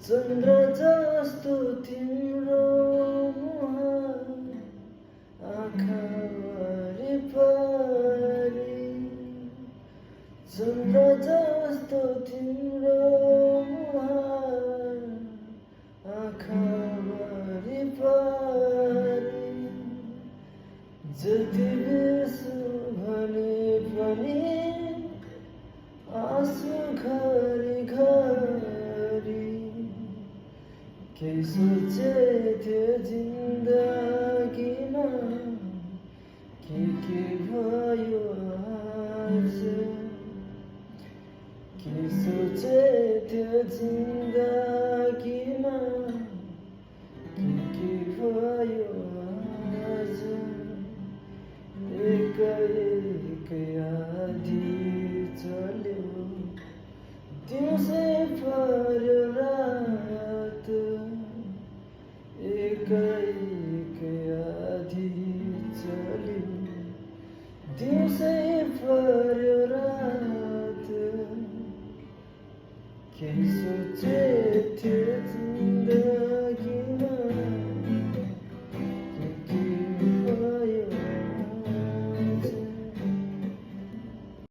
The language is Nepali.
चन्द्र जस्तो तिम्रो मुहार आँखा वरिपरि, चन्द्र जस्तो तिम्रो मुहार आँखा वरिपरि, जति बिर्सु भने पनि आँसु घरिघरि। के सोचेथ्यो जिन्दगीमा, के भयो आज। के सोचेथ्यो जिन्दगीमा, के भयो आज। एक एक आधी चल्यो, दिउँसै पर्यो रात। एक एक आधी चल्यो, दिउँसै पर्यो रात। के सोचेथ्यो जिन्दगी